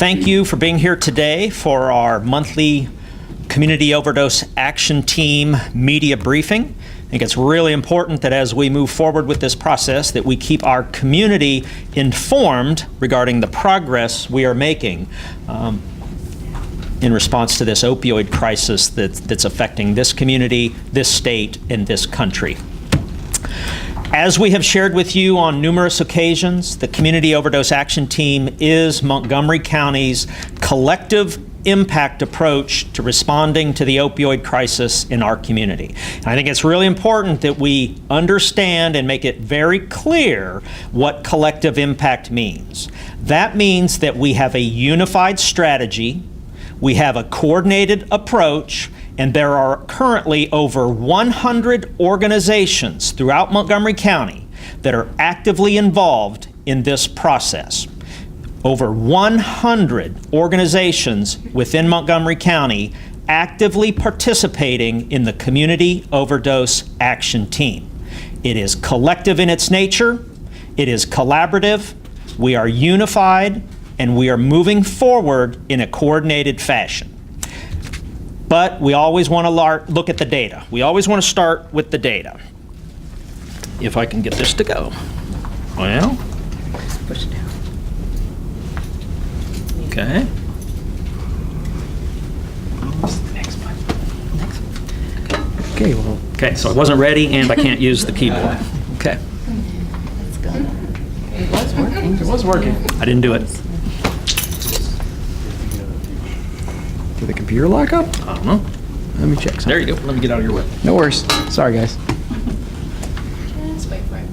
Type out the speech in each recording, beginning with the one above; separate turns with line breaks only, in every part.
thank you for being here today for our monthly Community Overdose Action Team media briefing. I think it's really important that as we move forward with this process that we keep our community informed regarding the progress we are making in response to this opioid crisis that's affecting this community, this state, and this country. As we have shared with you on numerous occasions, the Community Overdose Action Team is Montgomery County's collective impact approach to responding to the opioid crisis in our community. And I think it's really important that we understand and make it very clear what collective impact means. That means that we have a unified strategy, we have a coordinated approach, and there are currently over 100 organizations throughout Montgomery County that are actively involved in this process. Over 100 organizations within Montgomery County actively participating in the Community Overdose Action Team. It is collective in its nature, it is collaborative, we are unified, and we are moving forward in a coordinated fashion. But we always want to look at the data. We always want to start with the data. If I can get this to go. Well, push it down. Okay. Next one. Next one. Okay, well. Okay, so I wasn't ready and I can't use the keyboard. Okay.
Let's go.
It was working. It was working.
I didn't do it.
Did the computer lock up?
I don't know.
Let me check something.
There you go. Let me get out of your way.
No worries. Sorry, guys.
Just wait for it.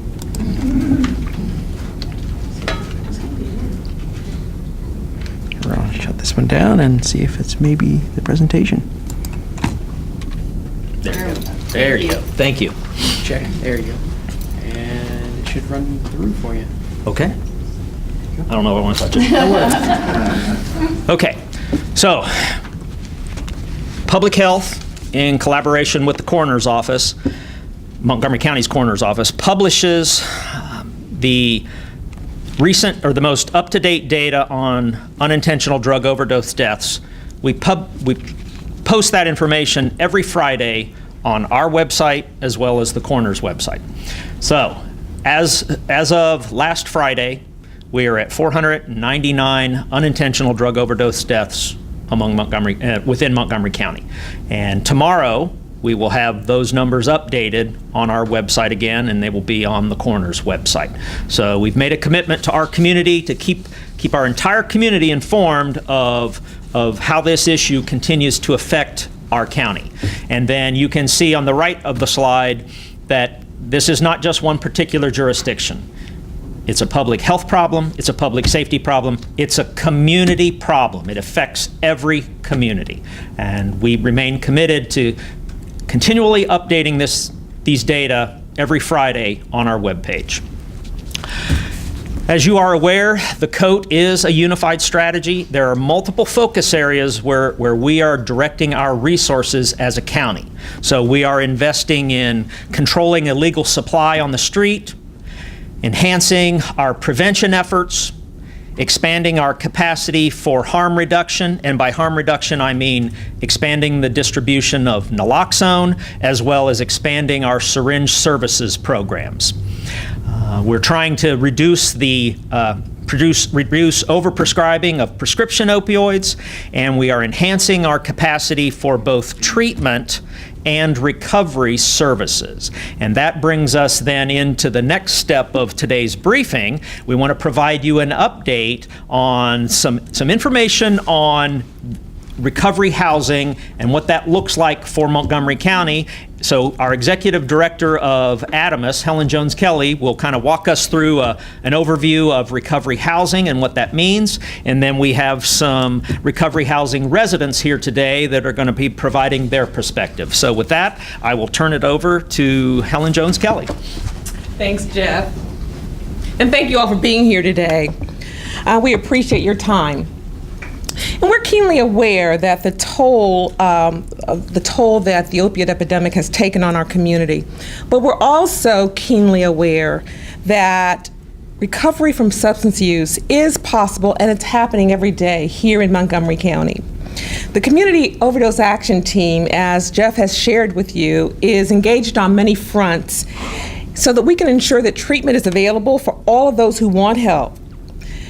We're gonna shut this one down and see if it's maybe the presentation.
There you go. There you go. Thank you.
Check. There you go. And it should run through for you.
Okay. I don't know if I want to touch it. Okay. So, Public Health, in collaboration with the Coroner's Office, Montgomery County's Coroner's Office, publishes the recent or the most up-to-date data on unintentional drug overdose deaths. We post that information every Friday on our website as well as the Coroner's website. So, as of last Friday, we are at 499 unintentional drug overdose deaths within Montgomery County. And tomorrow, we will have those numbers updated on our website again, and they will be on the Coroner's website. So we've made a commitment to our community to keep our entire community informed of how this issue continues to affect our county. And then you can see on the right of the slide that this is not just one particular jurisdiction. It's a public health problem, it's a public safety problem, it's a community problem. It affects every community. And we remain committed to continually updating these data every Friday on our webpage. As you are aware, the COAT is a unified strategy. There are multiple focus areas where we are directing our resources as a county. So we are investing in controlling illegal supply on the street, enhancing our prevention efforts, expanding our capacity for harm reduction, and by harm reduction I mean expanding the distribution of naloxone as well as expanding our syringe services programs. We're trying to reduce overprescribing of prescription opioids, and we are enhancing our capacity for both treatment and recovery services. And that brings us then into the next step of today's briefing. We want to provide you an update on some information on recovery housing and what that looks like for Montgomery County. So our Executive Director of ADAMUS, Helen Jones-Kelly, will kind of walk us through an overview of recovery housing and what that means. And then we have some recovery housing residents here today that are going to be providing their perspective. So with that, I will turn it over to Helen Jones-Kelly.
Thanks, Jeff. And thank you all for being here today. We appreciate your time. And we're keenly aware that the toll that the opioid epidemic has taken on our community, but we're also keenly aware that recovery from substance use is possible, and it's happening every day here in Montgomery County. The Community Overdose Action Team, as Jeff has shared with you, is engaged on many fronts so that we can ensure that treatment is available for all of those who want help.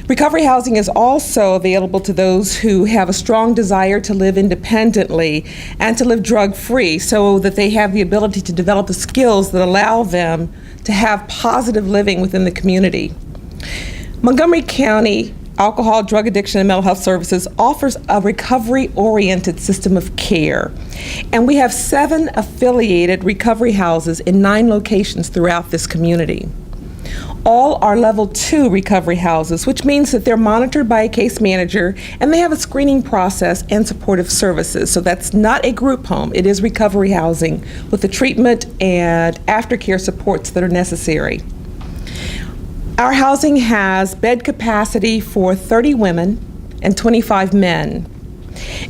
Recovery housing is also available to those who have a strong desire to live independently and to live drug-free, so that they have the ability to develop the skills that allow them to have positive living within the community. Montgomery County Alcohol, Drug Addiction, and Mental Health Services offers a recovery-oriented system of care. And we have 7 affiliated recovery houses in 9 locations throughout this community. All are level 2 recovery houses, which means that they're monitored by a case manager and they have a screening process and supportive services. So that's not a group home, it is recovery housing with the treatment and aftercare supports that are necessary. Our housing has bed capacity for 30 women and 25 men.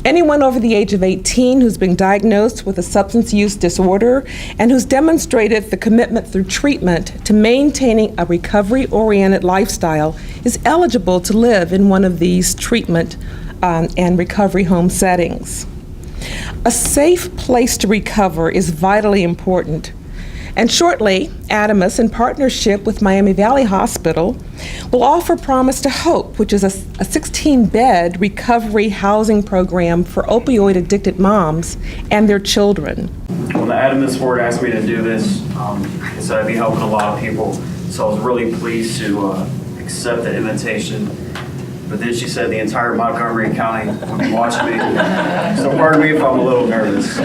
Anyone over the age of 18 who's been diagnosed with a substance use disorder and who's demonstrated the commitment through treatment to maintaining a recovery-oriented lifestyle is eligible to live in one of these treatment and recovery home settings. A safe place to recover is vitally important. And shortly, Adamus, in partnership with Miami Valley Hospital, will offer Promise to Hope, which is a 16-bed recovery housing program for opioid-addicted moms and their children.
When the Adamus board asked me to do this, they said I'd be helping a lot of people, so I was really pleased to accept the invitation. But then she said the entire Montgomery County would be watching me. So pardon me if I'm a little nervous.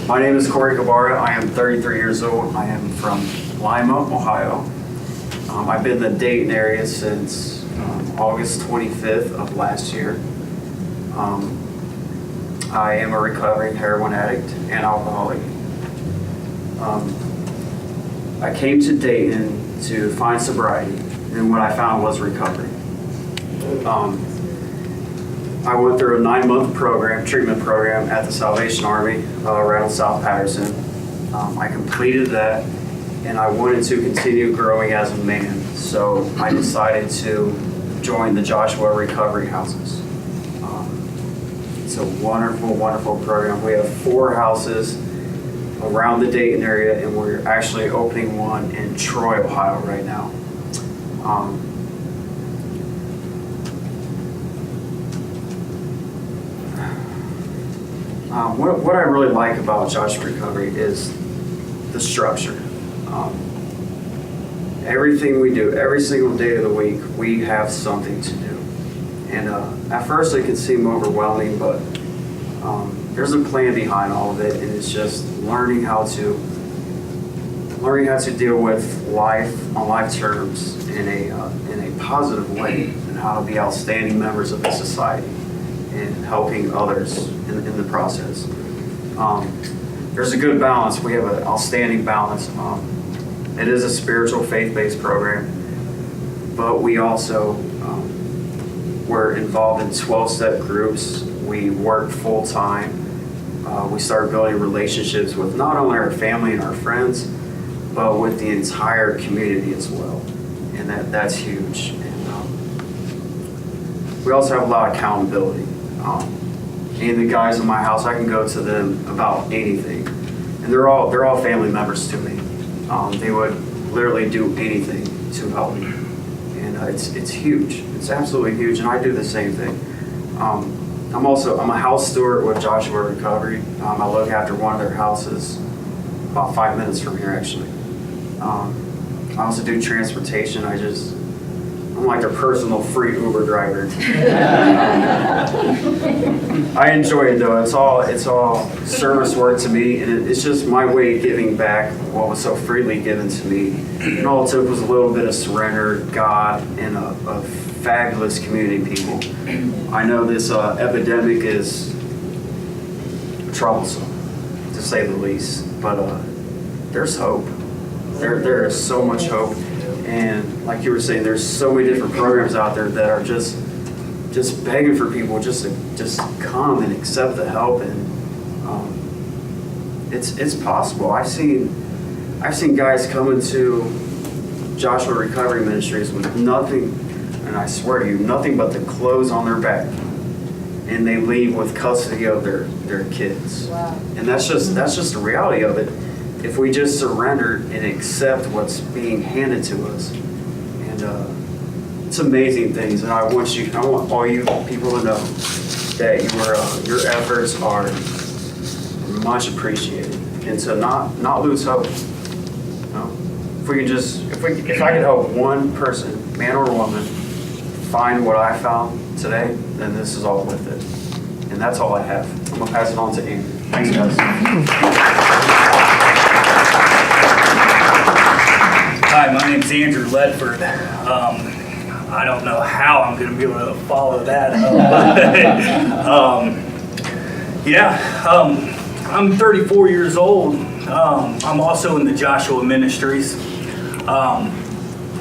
My name is Corey Guevara. I am 33 years old. I am from Lima, Ohio. I've been in the Dayton area since August 25th of last year. I am a recovering heroin addict and alcoholic. I came to Dayton to find sobriety, and what I found was recovery. I went through a 9-month treatment program at the Salvation Army around South Patterson. I completed that, and I wanted to continue growing as a man, so I decided to join the Joshua Recovery Houses. It's a wonderful, wonderful program. We have 4 houses around the Dayton area, and we're actually opening one in Troy, Ohio right now. What I really like about Joshua Recovery is the structure. Everything we do, every single day of the week, we have something to do. And at first it can seem overwhelming, but there's a plan behind all of it, and it's just learning how to deal with life on life terms in a positive way, and how to be outstanding members of the society and helping others in the process. There's a good balance. We have an outstanding balance. It is a spiritual, faith-based program, but we also we're involved in 12-step groups. We work full-time. We start building relationships with not only our family and our friends, but with the entire community as well, and that's huge. And we also have a lot of accountability. And the guys in my house, I can go to them about anything, and they're all family members to me. They would literally do anything to help me, and it's huge. It's absolutely huge, and I do the same thing. I'm a house steward with Joshua Recovery. I look after one of their houses about 5 minutes from here, actually. I also do transportation. I'm like a personal free Uber driver. I enjoy it though. It's all service work to me, and it's just my way of giving back what was so freely given to me. And all it took was a little bit of surrender, God, and a fabulous community of people. I know this epidemic is troublesome, to say the least, but there's hope. There is so much hope. And like you were saying, there's so many different programs out there that are just begging for people just to come and accept the help, and it's possible. I've seen guys come into Joshua Recovery Ministries with nothing, and I swear to you, nothing but the clothes on their back. And they leave with custody of their kids.
Wow.
And that's just the reality of it. If we just surrender and accept what's being handed to us. And it's amazing things. And I want all you people to know that your efforts are much appreciated. And to not lose hope. You know? If I could help one person, man or woman, find what I found today, then this is all worth it. And that's all I have. I'm gonna pass it on to Andrew. Thanks, guys.
Hi, my name's Andrew Ledford. I don't know how I'm going to be able to follow that up. I'm 34 years old. I'm also in the Joshua Ministries. I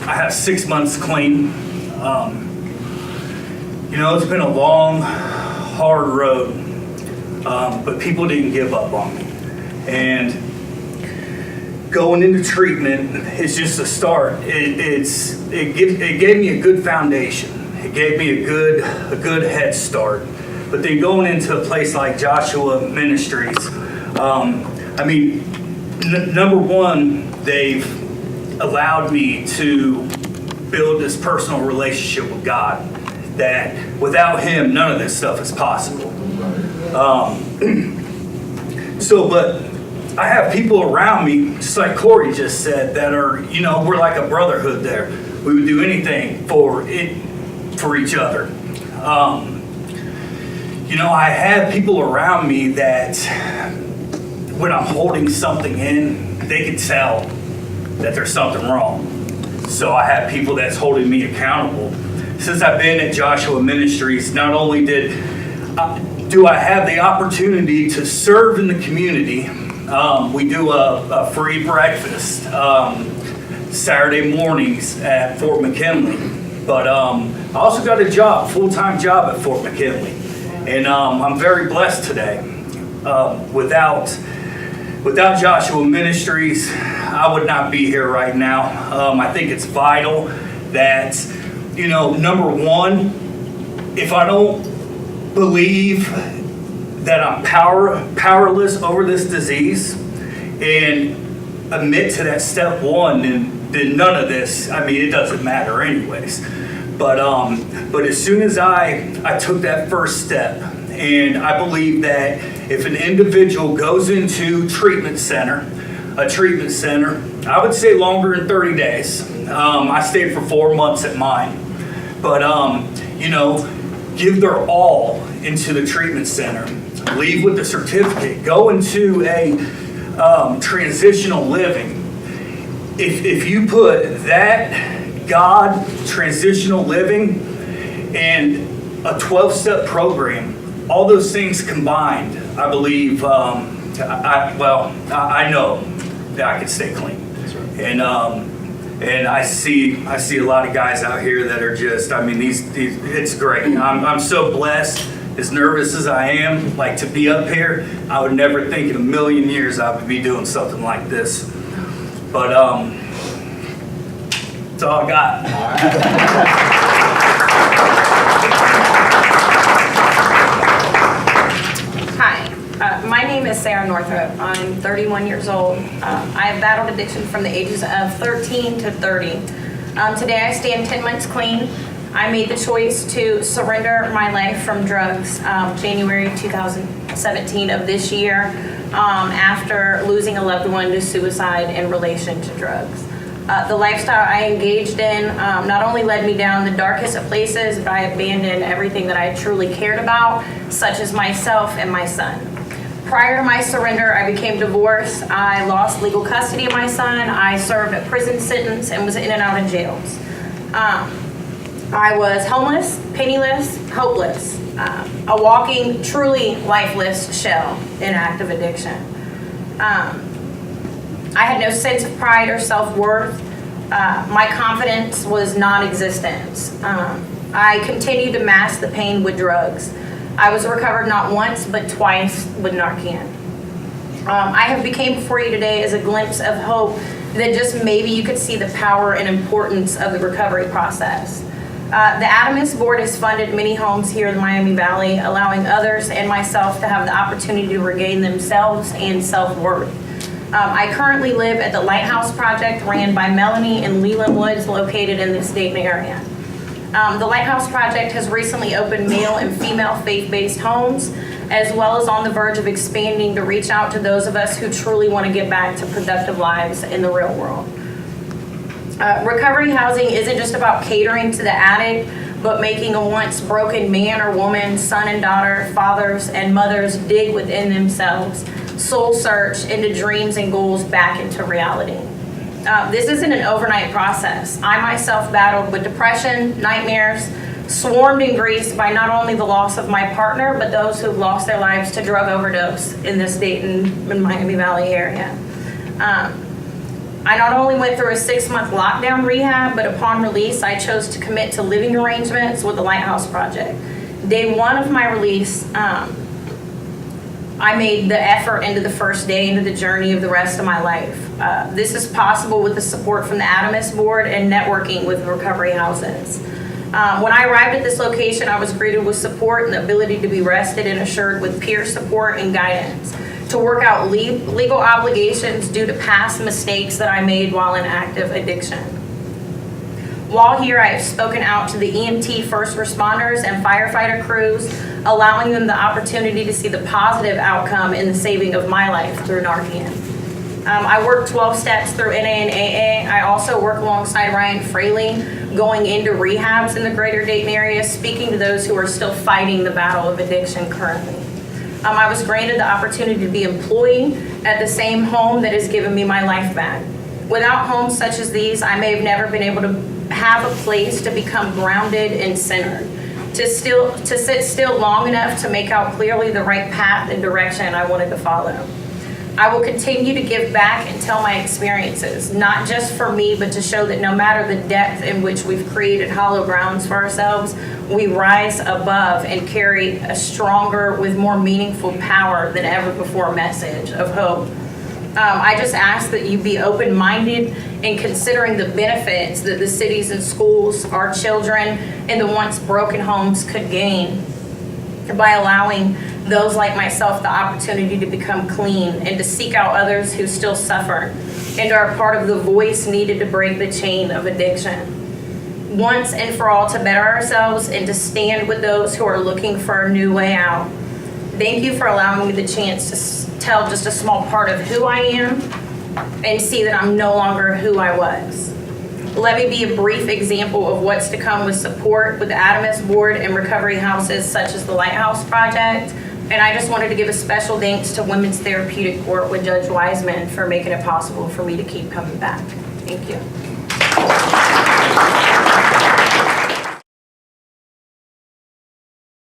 have 6 months clean. It's been a long, hard road, but people didn't give up on me. And going into treatment is just a start. It gave me a good foundation. It gave me a good head start. But then going into a place like Joshua Ministries, number one, they've allowed me to build this personal relationship with God. That without Him, none of this stuff is possible. But I have people around me, just like Corey just said, that are, we're like a brotherhood there. We would do anything for each other. I have people around me that when I'm holding something in, they can tell that there's something wrong. So I have people that's holding me accountable. Since I've been at Joshua Ministries, not only do I have the opportunity to serve in the community. We do a free breakfast Saturday mornings at Fort McKinley. But I also got a full-time job at Fort McKinley. And I'm very blessed today. Without Joshua Ministries, I would not be here right now. I think it's vital that, number one, if I don't believe that I'm powerless over this disease and admit to that step one, then none of this, it doesn't matter anyways. But as soon as I took that first step, and I believe that if an individual goes into a treatment center, I would say longer than 30 days. I stayed for 4 months at mine. But, give their all into the treatment center. Leave with a certificate. Go into a transitional living. If you put that God transitional living and a 12-step program, all those things combined, I believe, I know that I can stay clean. That's right. And I see a lot of guys out here that are just, it's great. I'm so blessed. As nervous as I am, to be up here, I would never think in a million years I would be doing something like this. But that's all I got.
Hi, my name is Sarah Northrop. I'm 31 years old. I have battled addiction from the ages of 13 to 30. Today I stand 10 months clean. I made the choice to surrender my life from drugs January 2017 of this year after losing a loved one to suicide in relation to drugs. The lifestyle I engaged in not only led me down the darkest of places, but I abandoned everything that I truly cared about, such as myself and my son. Prior to my surrender, I became divorced. I lost legal custody of my son. I served a prison sentence and was in and out of jails. I was homeless, penniless, hopeless, a walking, truly lifeless shell in active addiction. I had no sense of pride or self-worth. My confidence was non-existent. I continued to mask the pain with drugs. I was recovered not once, but twice with Narcan. I have became before you today as a glimpse of hope that just maybe you could see the power and importance of the recovery process. The Adamus Board has funded many homes here in the Miami Valley, allowing others and myself to have the opportunity to regain themselves and self-worth. I currently live at the Lighthouse Project ran by Melanie in Leland Woods, located in this Dayton area. The Lighthouse Project has recently opened male and female faith-based homes, as well as on the verge of expanding to reach out to those of us who truly want to get back to productive lives in the real world. Recovery housing isn't just about catering to the addict, but making a once broken man or woman, son and daughter, fathers and mothers dig within themselves, soul search into dreams and goals back into reality. This isn't an overnight process. I myself battled with depression, nightmares, swarmed in grief by not only the loss of my partner, but those who've lost their lives to drug overdose in this Dayton and Miami Valley area. I not only went through a 6-month lockdown rehab, but upon release, I chose to commit to living arrangements with the Lighthouse Project. Day one of my release, I made the effort into the first day into the journey of the rest of my life. This is possible with the support from the Adamus Board and networking with recovery houses. When I arrived at this location, I was greeted with support and the ability to be rested and assured with peer support and guidance to work out legal obligations due to past mistakes that I made while in active addiction. While here, I have spoken out to the EMT first responders and firefighter crews, allowing them the opportunity to see the positive outcome in the saving of my life through Narcan. I work 12 steps through NA and AA. I also work alongside Ryan Fraley, going into rehabs in the greater Dayton area, speaking to those who are still fighting the battle of addiction currently. I was granted the opportunity to be employed at the same home that has given me my life back. Without homes such as these, I may have never been able to have a place to become grounded and centered, to sit still long enough to make out clearly the right path and direction I wanted to follow. I will continue to give back and tell my experiences, not just for me, but to show that no matter the depth in which we've created hollow grounds for ourselves, we rise above and carry a stronger, with more meaningful power than ever before message of hope. I just ask that you be open-minded in considering the benefits that the cities and schools, our children, and the once broken homes could gain by allowing those like myself the opportunity to become clean and to seek out others who still suffer and are part of the voice needed to break the chain of addiction. Once and for all, to better ourselves and to stand with those who are looking for a new way out. Thank you for allowing me the chance to tell just a small part of who I am and see that I'm no longer who I was. Let me be a brief example of what's to come with support with the Adamus Board and recovery houses such as the Lighthouse Project. And I just wanted to give a special thanks to Women's Therapeutic Court with Judge Wiseman for making it possible for me to keep coming back. Thank you.